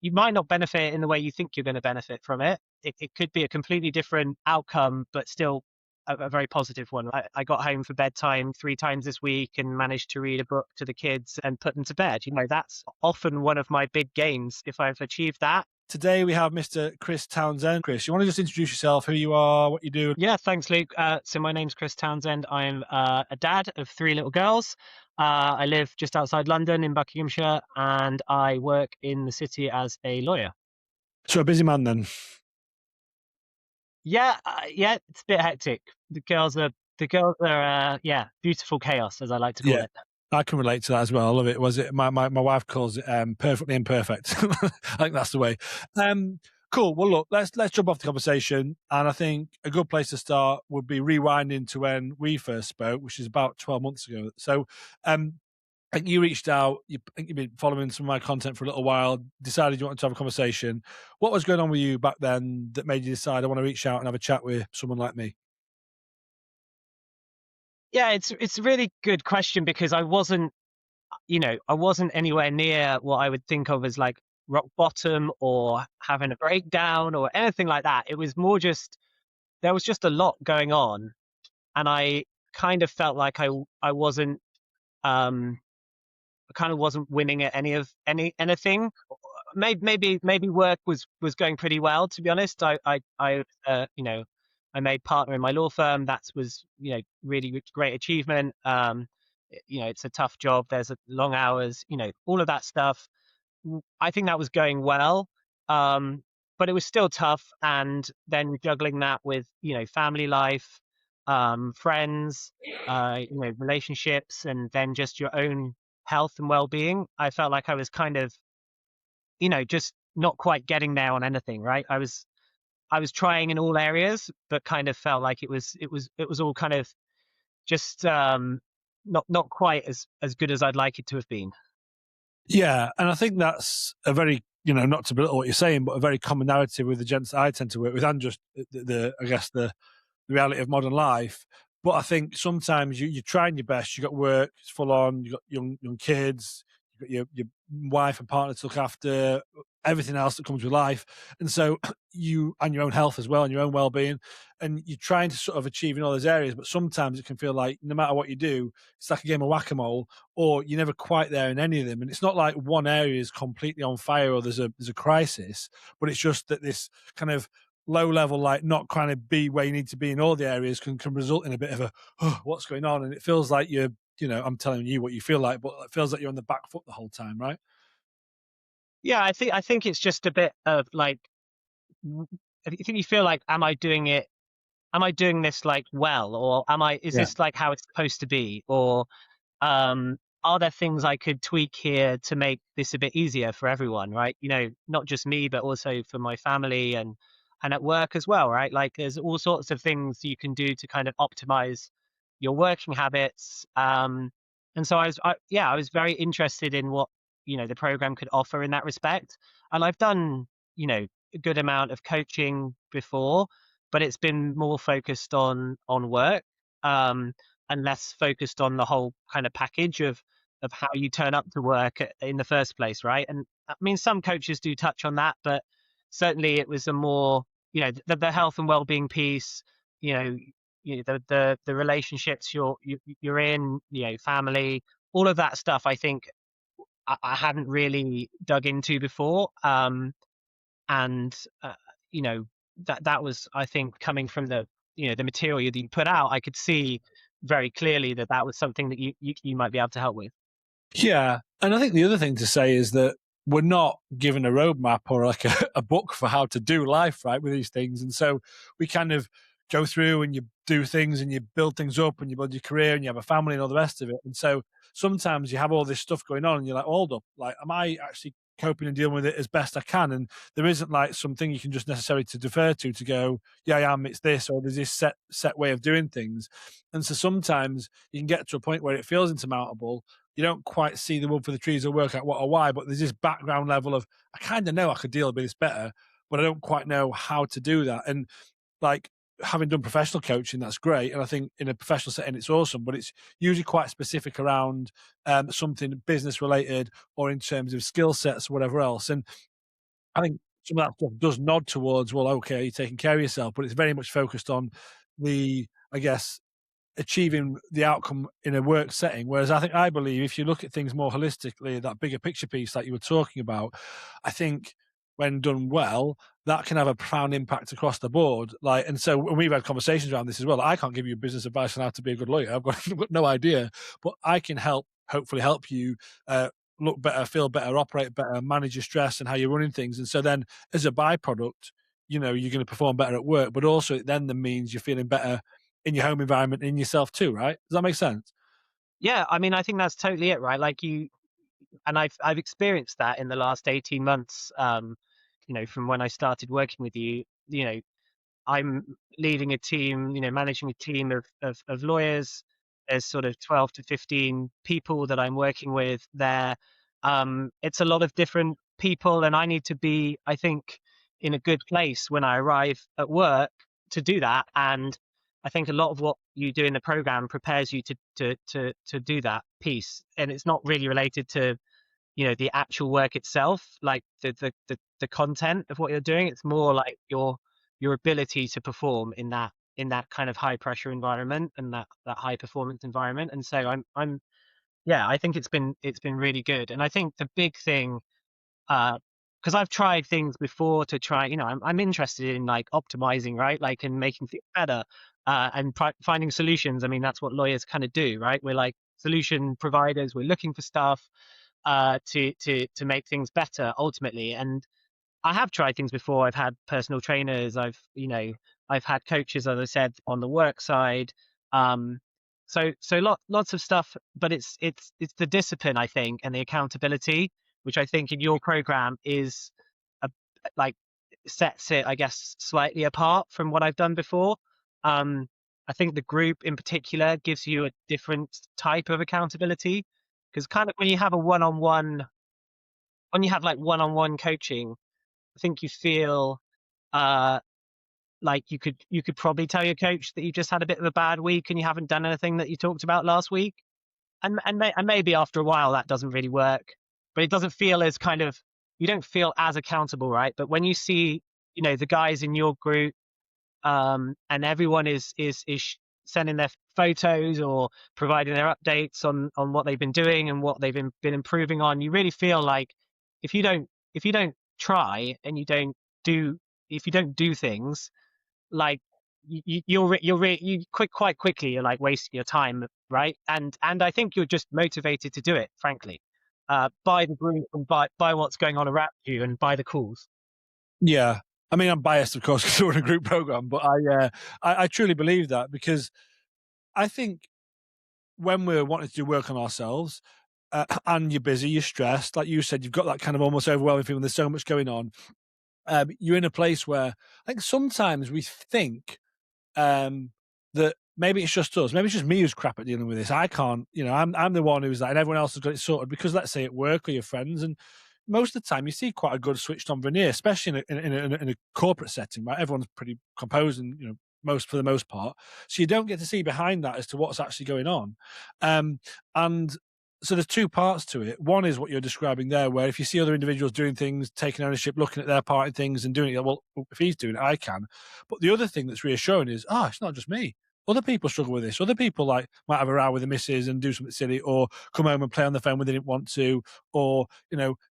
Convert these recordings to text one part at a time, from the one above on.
you might not benefit in the way you think you're going to benefit from it. It could be a completely different outcome, but still a very positive one. I got home for bedtime 3 times this week and managed to read a book to the kids and put them to bed. That's often one of my big gains if I've achieved that. Today we have Mr. Chris Townsend. Chris, you want to just introduce yourself, who you are, what you do? Yeah, thanks, Luke. So my name's Chris Townsend. I'm a dad of 3 little girls. I live just outside London in Buckinghamshire, and I work in the city as a lawyer. So a busy man then. Yeah, it's a bit hectic. The girls are yeah, beautiful chaos, as I like to call Yeah. it. I can relate to that as well. I love it. Was it my wife calls it perfectly imperfect. I think that's the way. Cool. Well, look, let's jump off the conversation. And I think a good place to start would be rewinding to when we first spoke, which is about 12 months ago. So I think you reached out. I think you've been following some of my content for a little while, decided you wanted to have a conversation. What was going on with you back then that made you decide I want to reach out and have a chat with someone like me? Yeah, it's a really good question because I wasn't anywhere near what I would think of as like rock bottom or having a breakdown or anything like that. It was more just there was just a lot going on, and I kind of felt like I wasn't um I kind of wasn't winning at anything. Maybe work was going pretty well, to be honest. I made partner in my law firm. That was really great achievement. It's a tough job. There's long hours. All of that stuff. I think that was going well, but it was still tough. And then juggling that with family life, friends, relationships, and then just your own health and well-being. I felt like I was kind of just not quite getting there on anything. Right? I was trying in all areas, but kind of felt like it was all kind of just not quite as good as I'd like it to have been. Yeah, and I think that's a very, not to belittle what you're saying, but a very common narrative with the gents that I tend to work with, and just I guess the reality of modern life. But I think sometimes you're trying your best. You got work, it's full on. You got young kids. You got your wife and partner to look after. Everything else that comes with life, and so you and your own health as well, and your own well-being, and you're trying to sort of achieve in all those areas. But sometimes it can feel like no matter what you do, it's like a game of whack-a-mole, or you're never quite there in any of them. And it's not like one area is completely on fire or there's a crisis, but it's just that this kind of low level, like not kind of be where you need to be in all the areas can result in a bit of a, oh, what's going on? And it feels like I'm telling you what you feel like, but it feels like you're on the back foot the whole time, right? Yeah, I think it's just a bit of like I think you feel like, am I doing it? Am I doing this like well, or is Yeah. this like how it's supposed to be, or are there things I could tweak here to make this a bit easier for everyone, right? Not just me, but also for my family and at work as well, right? Like there's all sorts of things you can do to kind of optimize your working habits. And so I was very interested in what the program could offer in that respect. And I've done a good amount of coaching before, but it's been more focused on work. And less focused on the whole kind of package of how you turn up to work in the first place, right? And I mean, some coaches do touch on that, but certainly it was a more, the health and well-being piece, you know, the relationships you're in, family, all of that stuff. I think I hadn't really dug into before, and you know that was, I think, coming from the material you put out. I could see very clearly that was something that you might be able to help with. Yeah. And I think the other thing to say is that we're not given a roadmap or like a book for how to do life, right, with these things. And so we kind of go through and you do things and you build things up and you build your career and you have a family and all the rest of it. And so sometimes you have all this stuff going on and you're like, hold up, like, am I actually coping and dealing with it as best I can? And there isn't like something you can just necessarily to defer to go, yeah, I am, it's this, or there's this set way of doing things. And so sometimes you can get to a point where it feels insurmountable. You don't quite see the wood for the trees or work out what or why, but there's this background level of, I kind of know I could deal with this better, but I don't quite know how to do that. And like, having done professional coaching, that's great. And I think in a professional setting, it's awesome, but it's usually quite specific around something business related or in terms of skill sets or whatever else. And I think some of that stuff does nod towards, well, okay, you're taking care of yourself, but it's very much focused on the, I guess, achieving the outcome in a work setting. Whereas I believe if you look at things more holistically, that bigger picture piece that you were talking about, I think when done well, that can have a profound impact across the board. Like, and so when we've had conversations around this as well, I can't give you business advice on how to be a good lawyer. I've got no idea, but I can hopefully help you uh, look better, feel better, operate better, manage your stress and how you're running things. And so then as a byproduct, you know, you're going to perform better at work, but also it then means you're feeling better in your home environment, in yourself too, right? Does that make sense? Yeah, I mean, I think that's totally it, right? Like and I've experienced that in the last 18 months. From when I started working with you, I'm leading a team, managing a team of lawyers. There's sort of 12 to 15 people that I'm working with there. It's a lot of different people, and I need to be, I think, in a good place when I arrive at work to do that. And I think a lot of what you do in the program prepares you to do that piece. And it's not really related to the actual work itself, like the content of what you're doing. It's more like your ability to perform in that kind of high pressure environment and that high performance environment. And so I'm yeah, I think it's been really good. And I think the big thing, because I've tried things before to try, I'm interested in like optimizing, right? Like, and making things better, and finding solutions. I mean, that's what lawyers kind of do, right? We're like solution providers. We're looking for stuff, to make things better ultimately. And I have tried things before. I've had personal trainers. I've had coaches, as I said, on the work side. Um, lots of stuff, but it's the discipline, I think, and the accountability, which I think in your program is a, like sets it, I guess, slightly apart from what I've done before. Um, I think the group in particular gives you a different type of accountability, because kind of when you have like one-on-one coaching, I think you feel uh like you could probably tell your coach that you just had a bit of a bad week and you haven't done anything that you talked about last week. And maybe after a while that doesn't really work, but it doesn't feel as kind of, you don't feel as accountable, right? But when you see, the guys in your group, and everyone is sending their photos or providing their updates on what they've been doing and what they've been improving on. You really feel like if you don't try and do you don't do things, like you quite quickly you're like wasting your time, right? And I think you're just motivated to do it, frankly, by the group and by what's going on around you and by the calls. Yeah. I mean, I'm biased, of course, because we're in a group program, but I truly believe that because I think when we're wanting to do work on ourselves, and you're busy, you're stressed, like you said, you've got that kind of almost overwhelming feeling. There's so much going on. You're in a place where I think sometimes we think um, that maybe it's just us. Maybe it's just me who's crap at dealing with this. I can't, I'm the one who's like, and everyone else has got it sorted because let's say at work or your friends, and most of the time you see quite a good switched on veneer, especially in a corporate setting, right? Everyone's pretty composed and for the most part, so you don't get to see behind that as to what's actually going on, and. So there's two parts to it. One is what you're describing there, where if you see other individuals doing things, taking ownership, looking at their part in things and doing it, well, if he's doing it, I can. But the other thing that's reassuring is, it's not just me. Other people struggle with this. Other people like might have a row with the missus and do something silly, or come home and play on the phone when they didn't want to, or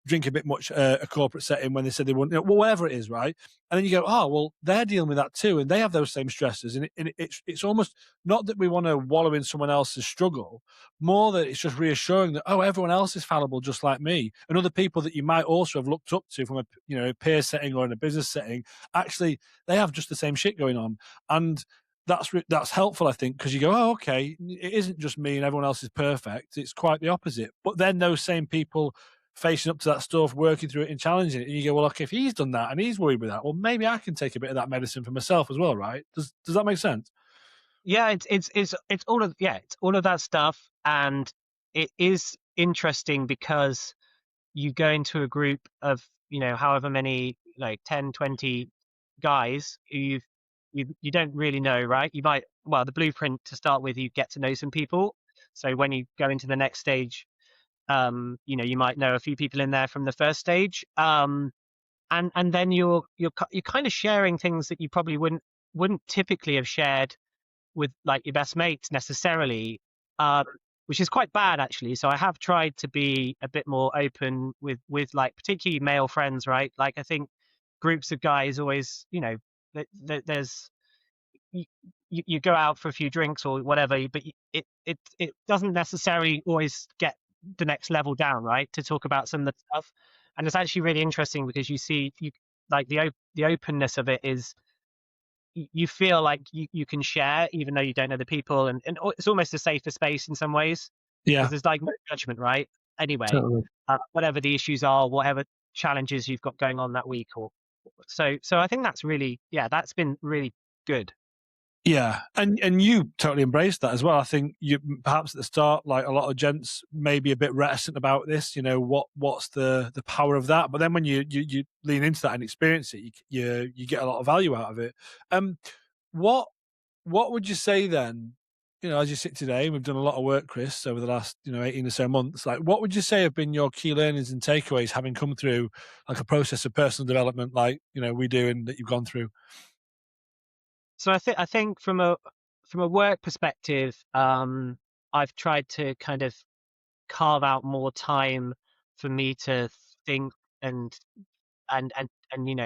drink a bit much a corporate setting when they said they wouldn't. Whatever it is, right? And then you go, well, they're dealing with that too, and they have those same stresses. And it's almost not that we want to wallow in someone else's struggle, more that it's just reassuring that everyone else is fallible just like me, and other people that you might also have looked up to from a peer setting or in a business setting, actually they have just the same shit going on, and that's helpful, I think, because you go, okay, it isn't just me and everyone else is perfect. It's quite the opposite. But then those same people facing up to that stuff, working through it and challenging it, and you go, well, okay, if he's done that and he's worried with that, well, maybe I can take a bit of that medicine for myself as well, right? Does that make sense? Yeah, it's all of that stuff. And it is interesting because you go into a group of however many, like 10, 20 guys who you don't really know, right? You might, well, the blueprint to start with, you get to know some people. So when you go into the next stage, you might know a few people in there from the first stage. and then you're kind of sharing things that you probably wouldn't typically have shared with like your best mates necessarily, um, which is quite bad actually. So I have tried to be a bit more open with like particularly male friends, right? Like I think groups of guys always, there's you, you go out for a few drinks or whatever, but it doesn't necessarily always get the next level down, right? To talk about some of the stuff, and it's actually really interesting because you see you like the openness of it is you feel like you can share even though you don't know the people, and it's almost a safer space in some ways because Yeah, there's like no judgment, right? Anyway, totally. whatever the issues are, whatever challenges you've got going on that week, or so I think that's really, yeah, that's been really good. Yeah, and you totally embraced that as well. I think you perhaps at the start, like a lot of gents, may be a bit reticent about this. You know, what's the power of that? But then when you lean into that and experience it, you get a lot of value out of it. What what would you say then? You know, as you sit today, we've done a lot of work, Chris, over the last 18 or so months. Like, what would you say have been your key learnings and takeaways, having come through like a process of personal development, like we do and that you've gone through? So I think from a work perspective, I've tried to kind of carve out more time for me to think and and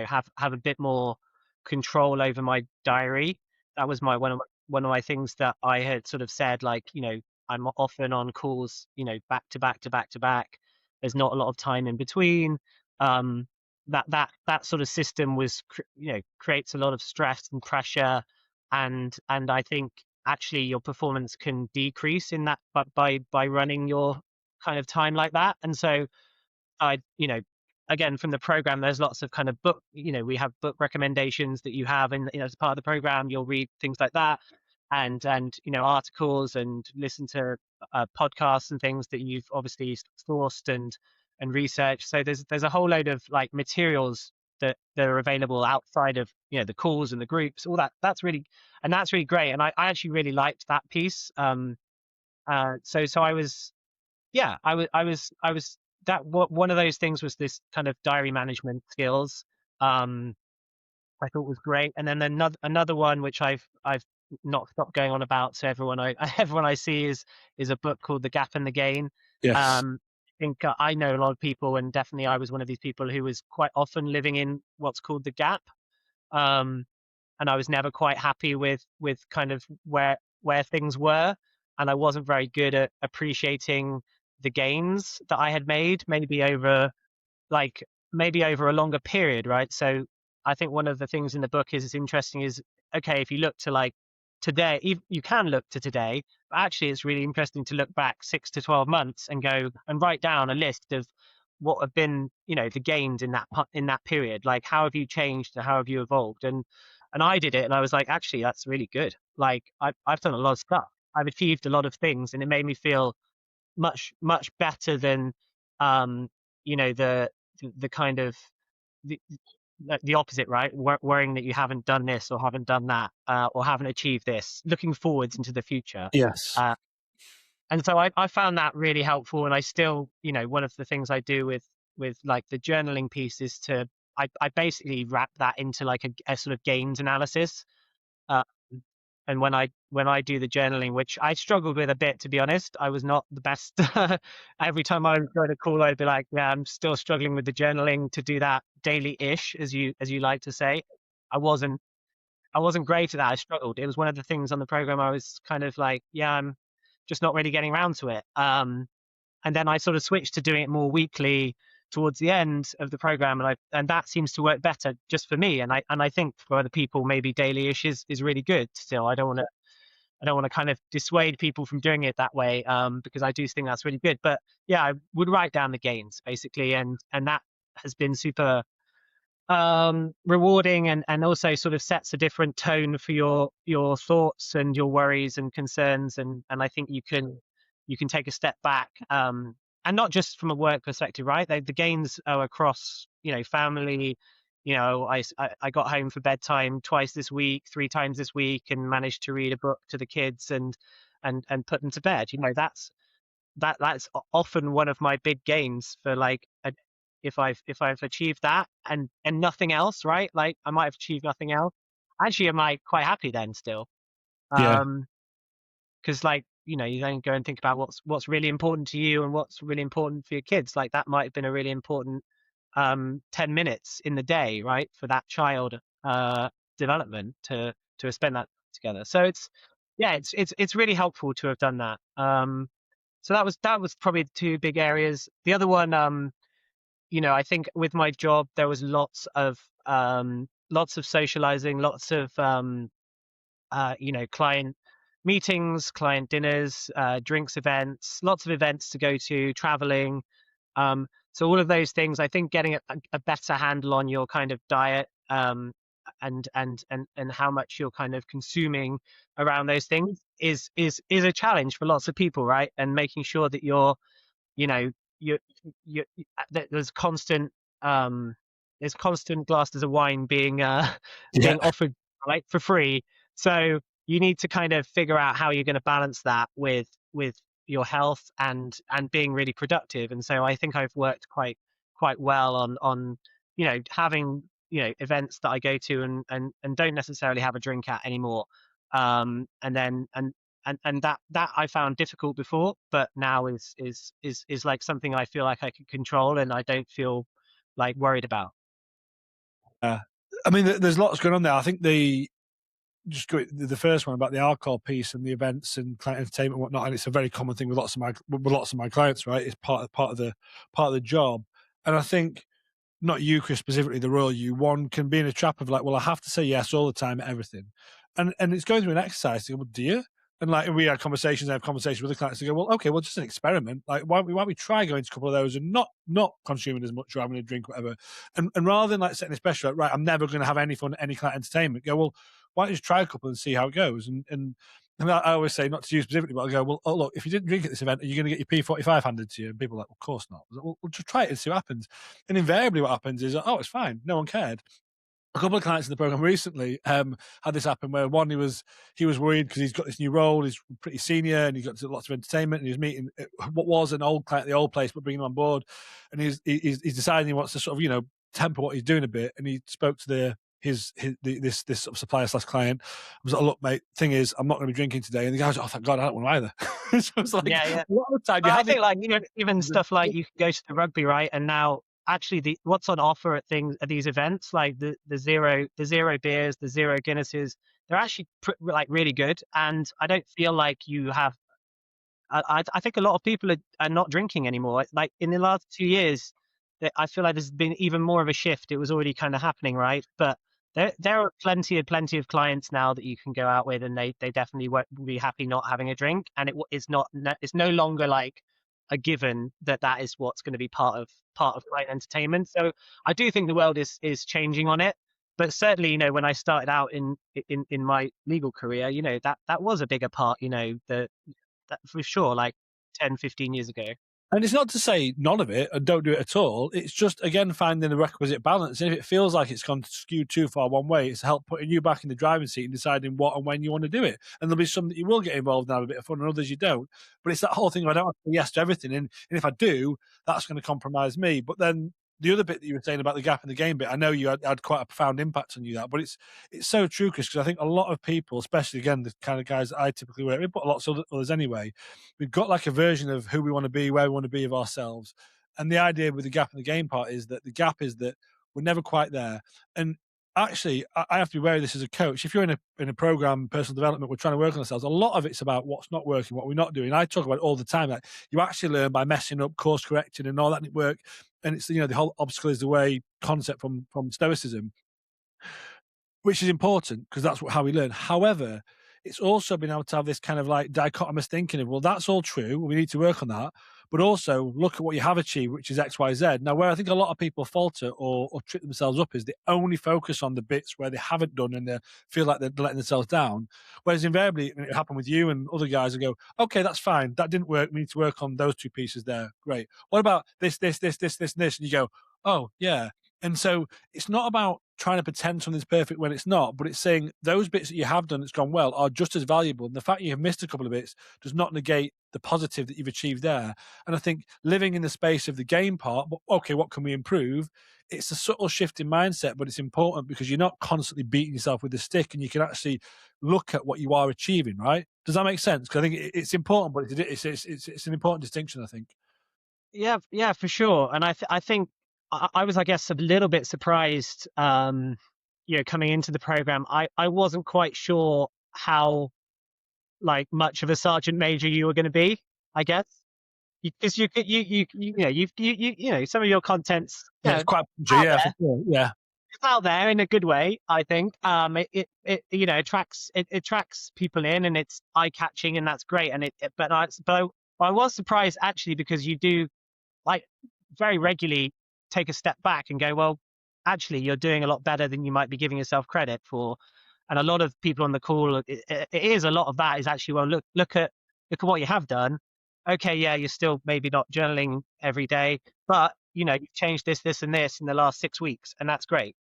have a bit more control over my diary. That was my one of my things that I had sort of said, like, I'm often on calls, back to back to back to back. There's not a lot of time in between. um that sort of system creates a lot of stress and pressure, and I think actually your performance can decrease in that, but by running your kind of time like that. And so I, again, from the program, there's lots of kind of book, we have book recommendations that you have, and as part of the program, you'll read things like that, and articles, and listen to podcasts and things that you've obviously sourced and researched. So there's a whole load of like materials that are available outside of the calls and the groups, all that. That's really great, and I actually really liked that piece. So I was, yeah, I was that one of those things was this kind of diary management skills. Um, I thought was great, and then another one which I've not stopped going on about. So everyone I everyone I see is a book called The Gap and the Gain. Yes. I think I know a lot of people, and definitely I was one of these people who was quite often living in what's called the gap. Um, and I was never quite happy with kind of where things were, and I wasn't very good at appreciating the gains that I had made, like maybe over a longer period, right? So I think one of the things in the book is interesting is, okay, if you look to like today, you can look to today, but actually it's really interesting to look back 6 to 12 months and go and write down a list of what have been, the gains in that period. Like, how have you changed and how have you evolved? And I did it, and I was like, actually, that's really good. Like, I've done a lot of stuff. I've achieved a lot of things, and it made me feel much better than um the kind of the the opposite, right? Worrying that you haven't done this or haven't done that, or haven't achieved this, looking forwards into the future. Yes. And so I found that really helpful, and I still, one of the things I do with like the journaling piece is I basically wrap that into like a sort of gains analysis. uh, and when I do the journaling, which I struggled with a bit, to be honest, I was not the best. Every time I would go to call, I'd be like, yeah, I'm still struggling with the journaling to do that daily-ish, as you like to say. I wasn't great at that. I struggled. It was one of the things on the program I was kind of like, yeah, I'm just not really getting around to it. And then I sort of switched to doing it more weekly towards the end of the program, and that seems to work better just for me. And I think for other people, maybe daily-ish is really good. Still, I don't want to kind of dissuade people from doing it that way, because I do think that's really good. But yeah, I would write down the gains basically, and that has been super rewarding, and also sort of sets a different tone for your thoughts and your worries and concerns, and I think you can take a step back, and not just from a work perspective, right? The gains are across, family. I got home for bedtime twice this week, 3 times this week, and managed to read a book to the kids and put them to bed. That's often one of my big gains for like if I've achieved that and nothing else, right? Like I might have achieved nothing else. Actually, am I quite happy then still? Yeah. Um, because like you then go and think about what's really important to you and what's really important for your kids. Like that might have been a really important 10 minutes in the day, right, for that child development to spend that together. So it's yeah, it's really helpful to have done that. So that was probably the two big areas. The other one, I think with my job there was lots of socializing, lots of client meetings, client dinners, drinks events, lots of events to go to, traveling. So all of those things, I think getting a better handle on your kind of diet, and how much you're kind of consuming around those things is a challenge for lots of people, right? And making sure that you know you there's um constant glasses of wine being Yeah. being offered, right, for free. So you need to kind of figure out how you're going to balance that with your health and being really productive. And so I think I've worked quite well on having events that I go to and don't necessarily have a drink at anymore. And then and that I found difficult before, but now is like something I feel like I can control and I don't feel like worried about. Uh, I mean, there's lots going on there. I think the first one about the alcohol piece and the events and client entertainment and whatnot, and it's a very common thing with lots of my clients, right? It's part of the job, and I think not you, Chris, specifically, the royal you, one can be in a trap of like, well, I have to say yes all the time at everything. And it's going through an exercise to go, well, do you? And like we had conversations, I have conversations with the clients to go, well, okay, well, just an experiment. Like, why don't we try going to a couple of those and not consuming as much or having a drink, whatever. And rather than like setting this pressure, like, right, I'm never going to have any fun, any client entertainment, go, well, why don't you just try a couple and see how it goes? And I always say, not to you specifically, but I go, well, oh, look, if you didn't drink at this event, are you going to get your P45 handed to you? And people are like, well, of course not. I was like, well, just try it and see what happens. And invariably, what happens is, oh, it's fine. No one cared. A couple of clients in the program recently had this happen where one he was worried because he's got this new role, he's pretty senior, and he's got lots of entertainment, and he was meeting what was an old client at the old place, but bringing him on board, and he's deciding he wants to sort of temper what he's doing a bit, and he spoke to this sort of supplier slash client. I was like, look, mate, thing is, I'm not going to be drinking today, and the guy was like, oh, thank God, I don't want to either. So it's like, Yeah, yeah. a lot of the time you But I have these. think like even stuff like you can go to the rugby, right? And now actually what's on offer at these events, like the zero beers, the zero Guinnesses, they're actually like really good. And I don't feel like you have I think a lot of people are not drinking anymore. Like in the last 2 years, I feel like there's been even more of a shift. It was already kind of happening, right? But there are plenty of clients now that you can go out with, and they definitely won't be happy not having a drink. And it's not it's no longer like a given that is what's going to be part of client entertainment. So I do think the world is changing on it. But certainly, when I started out in my legal career, that was a bigger part. That for sure, like 10, 15 years ago. And it's not to say none of it and don't do it at all. It's just, again, finding the requisite balance. And if it feels like it's gone skewed too far one way, it's help putting you back in the driving seat and deciding what and when you want to do it. And there'll be some that you will get involved and have a bit of fun and others you don't. But it's that whole thing of I don't have to say yes to everything. And if I do, that's going to compromise me. But then the other bit that you were saying about the gap in the game bit, I know you had quite a profound impact on you, that, but it's so true, Chris, because I think a lot of people, especially again the kind of guys that I typically work with, but lots of others anyway, we've got like a version of who we want to be, where we want to be of ourselves. And the idea with the gap in the game part is that the gap is that we're never quite there. And actually, I have to be wary of this as a coach. If you're in a program, personal development, we're trying to work on ourselves. A lot of it's about what's not working, what we're not doing. I talk about it all the time. Like you actually learn by messing up, course correcting, and all that didn't work. And it's the whole obstacle is the way concept from Stoicism, which is important because that's how we learn. However, it's also been able to have this kind of like dichotomous thinking of, well, that's all true. We need to work on that. But also look at what you have achieved, which is X, Y, Z. Now, where I think a lot of people falter or trip themselves up is they only focus on the bits where they haven't done and they feel like they're letting themselves down. Whereas invariably, it happened with you and other guys who go, okay, that's fine. That didn't work. We need to work on those two pieces there. Great. What about this, and this? And you go, oh, yeah. And so it's not about trying to pretend something's perfect when it's not, but it's saying those bits that you have done that's gone well are just as valuable. And the fact you have missed a couple of bits does not negate the positive that you've achieved there. And I think living in the space of the game part, but okay, what can we improve? It's a subtle shift in mindset, but it's important because you're not constantly beating yourself with a stick and you can actually look at what you are achieving, right? Does that make sense? Because I think it's important, but it's an important distinction, I think. Yeah, yeah, for sure. And I think I was, I guess, a little bit surprised, coming into the program. I wasn't quite sure how like much of a sergeant major you were going to be. I guess because some of your contents, Yeah, it's quite punchy, out yeah, for there. sure. Yeah, It's out there in a good way, I think. It attracts people in, and it's eye catching, and that's great. And I was surprised actually because you do like very regularly take a step back and go, well, actually, you're doing a lot better than you might be giving yourself credit for. And a lot of people on the call, it is a lot of that is actually, well, look at what you have done. Okay, yeah, you're still maybe not journaling every day, but you've changed this, and this in the last 6 weeks, and that's great.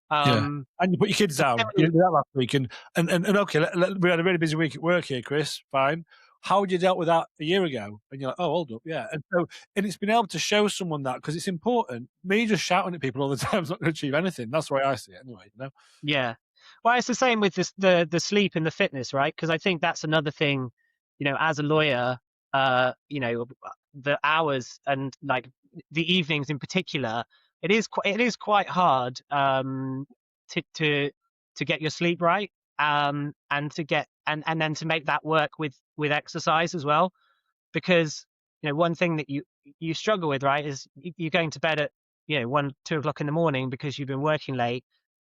yeah. Um, And you put your kids but down. You generally, did that last week, and okay, we had a really busy week at work here, Chris. Fine. How would you dealt with that a year ago? And you're like, oh, hold up, yeah. And it's been able to show someone that because it's important. Me just shouting at people all the time is not going to achieve anything. That's the way I see it, anyway. yeah. Well, it's the same with the sleep and the fitness, right? Because I think that's another thing, as a lawyer, the hours and like the evenings in particular, it is quite hard to to to get your sleep right, and to get and then to make that work with exercise as well, because one thing that you struggle with, right, is you're going to bed at 1, 2 o'clock in the morning because you've been working late,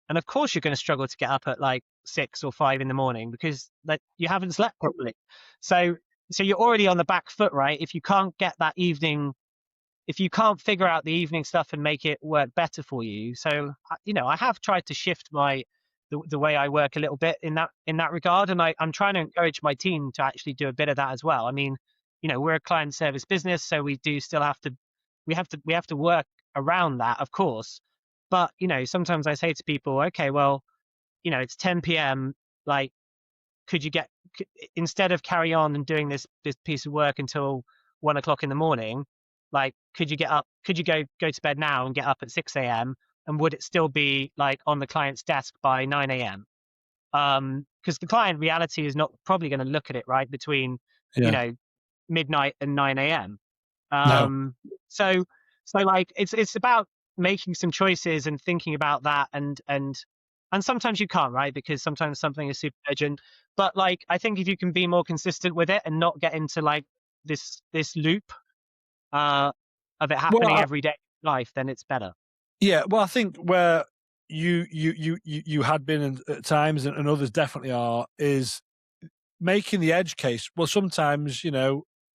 and of course you're going to struggle to get up at like 6 or 5 in the morning because like you haven't slept properly. So you're already on the back foot, right? If you can't figure out the evening stuff and make it work better for you. So I have tried to shift the way I work a little bit in that regard, and I'm trying to encourage my team to actually do a bit of that as well. I mean, we're a client service business, so we do still have to work around that, of course. But sometimes I say to people, okay, well, it's 10 p.m. Like, could you instead of carry on and doing this piece of work until 1 o'clock in the morning, like, could you go to bed now and get up at 6 a.m., and would it still be like on the client's desk by 9 a.m.? Because the client reality is not probably going to look at it right between you Yeah. know midnight and 9 a.m. No. Um, so like it's about making some choices and thinking about that, and sometimes you can't, right? Because sometimes something is super urgent. But like I think if you can be more consistent with it and not get into like this loop uh of it Well, happening every day in life, then it's better. yeah. Well, I think where you had been at times, and others definitely are, is making the edge case. Well, sometimes,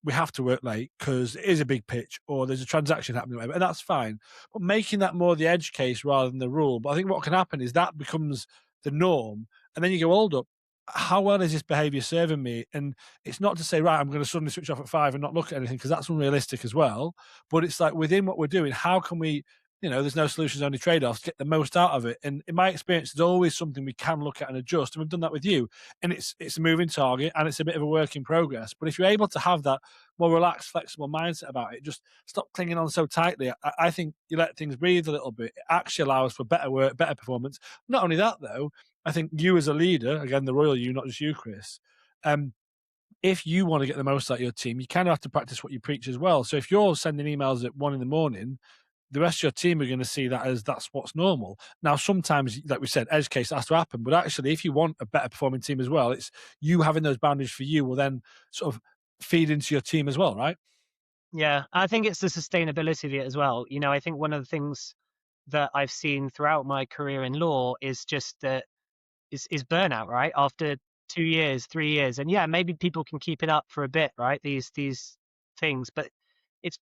we have to work late because it is a big pitch or there's a transaction happening, and that's fine. But making that more the edge case rather than the rule. But I think what can happen is that becomes the norm. And then you go, hold up, how well is this behavior serving me? And it's not to say, right, I'm going to suddenly switch off at 5 and not look at anything because that's unrealistic as well. But it's like within what we're doing, how can we, there's no solutions, only trade offs, get the most out of it. And in my experience, there's always something we can look at and adjust. And we've done that with you, and it's a moving target and it's a bit of a work in progress. But if you're able to have that more relaxed, flexible mindset about it, just stop clinging on so tightly. I think you let things breathe a little bit. It actually allows for better work, better performance. Not only that, though, I think you as a leader, again, the royal you, not just you, Chris, um, if you want to get the most out of your team, you kind of have to practice what you preach as well. So if you're sending emails at 1 in the morning, the rest of your team are going to see that as that's what's normal. Now, sometimes, like we said, edge case has to happen. But actually, if you want a better performing team as well, it's you having those boundaries for you will then sort of feed into your team as well, right? Yeah, I think it's the sustainability of it as well. I think one of the things that I've seen throughout my career in law is just that is burnout, right? After 2 years, 3 years, and yeah, maybe people can keep it up for a bit, right? These things, but it's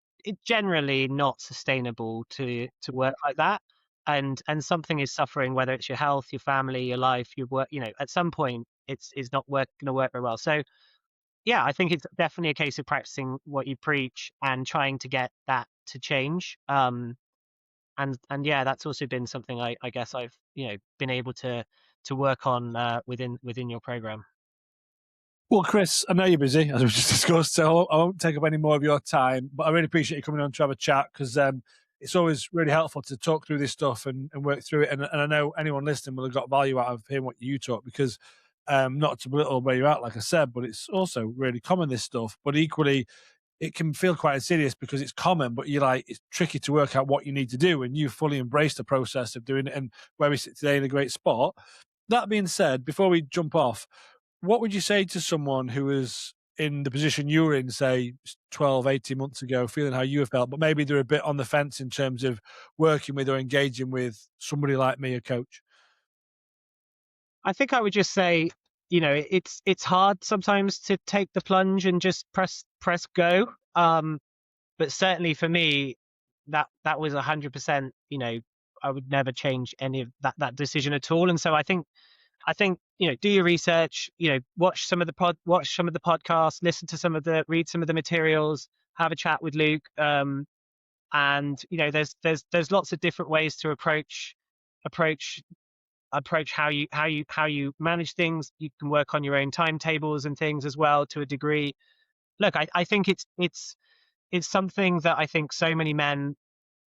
generally not sustainable to work like that, and something is suffering, whether it's your health, your family, your life, your work. At some point, it's not going to work very well. So yeah, I think it's definitely a case of practicing what you preach and trying to get that to change. and yeah, that's also been something I guess I've been able to work on within your program. Well, Chris, I know you're busy, as we just discussed, so I won't take up any more of your time. But I really appreciate you coming on to have a chat because it's always really helpful to talk through this stuff and work through it. And I know anyone listening will have got value out of hearing what you talk because not to belittle where you're at, like I said, but it's also really common, this stuff. But equally, it can feel quite insidious because it's common, but you're like, it's tricky to work out what you need to do. And you fully embrace the process of doing it and where we sit today in a great spot. That being said, before we jump off, what would you say to someone who was in the position you were in, say 12, 18 months ago, feeling how you have felt, but maybe they're a bit on the fence in terms of working with or engaging with somebody like me, a coach? I think I would just say, it's hard sometimes to take the plunge and just press go. But certainly for me, that was 100%. I would never change any of that decision at all. And so I think do your research. Watch some of the podcasts, read some of the materials, have a chat with Luke. And there's lots of different ways to approach how you manage things. You can work on your own timetables and things as well to a degree. Look, I think it's something that I think so many men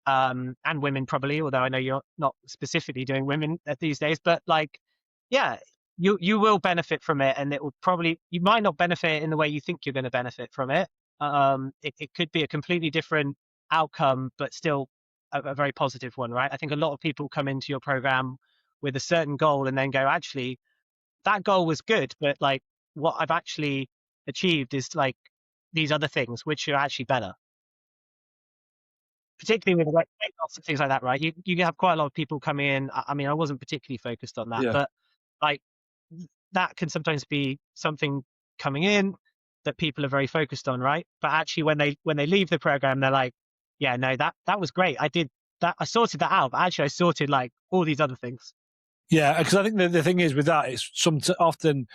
and women probably, although I know you're not specifically doing women these days, but like, yeah, you will benefit from it, and you might not benefit in the way you think you're going to benefit from it. It could be a completely different outcome, but still a very positive one, right? I think a lot of people come into your program with a certain goal and then go, actually, that goal was good, but like what I've actually achieved is like these other things, which are actually better, particularly with like weight loss and things like that, right? You have quite a lot of people coming in. I mean, I wasn't particularly focused on that, Yeah. but like that can sometimes be something coming in that people are very focused on, right? But actually, when they leave the program, they're like, yeah, no, that was great. I did that. I sorted that out. But actually, I sorted like all these other things. Yeah. Because I think the thing is with that, it's often,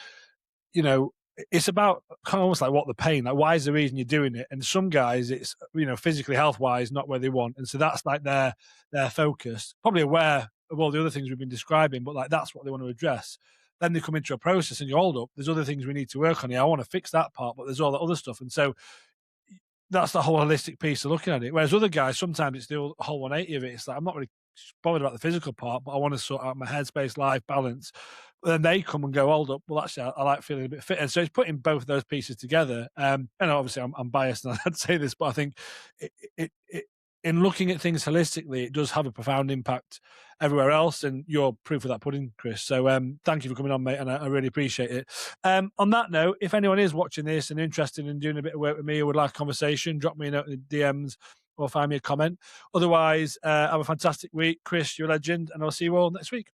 you know, it's about kind of almost like what the pain, like why is the reason you're doing it? And some guys, it's physically health wise, not where they want, and so that's like their focus. Probably aware of all the other things we've been describing, but like that's what they want to address. Then they come into a process and you hold up. There's other things we need to work on here. I want to fix that part, but there's all that other stuff, and so that's the whole holistic piece of looking at it. Whereas other guys, sometimes it's the whole 180 of it. It's like I'm not really bothered about the physical part, but I want to sort out my headspace, life balance. But then they come and go, hold up. Well, actually, I like feeling a bit fit, and so it's putting both of those pieces together. And obviously, I'm biased, and I'd say this, but I think it in looking at things holistically, it does have a profound impact everywhere else. And you're proof of that pudding, Chris. So thank you for coming on, mate, and I really appreciate it. On that note, if anyone is watching this and interested in doing a bit of work with me or would like a conversation, drop me a note in the DMs or find me a comment. Otherwise, have a fantastic week. Chris, you're a legend, and I'll see you all next week.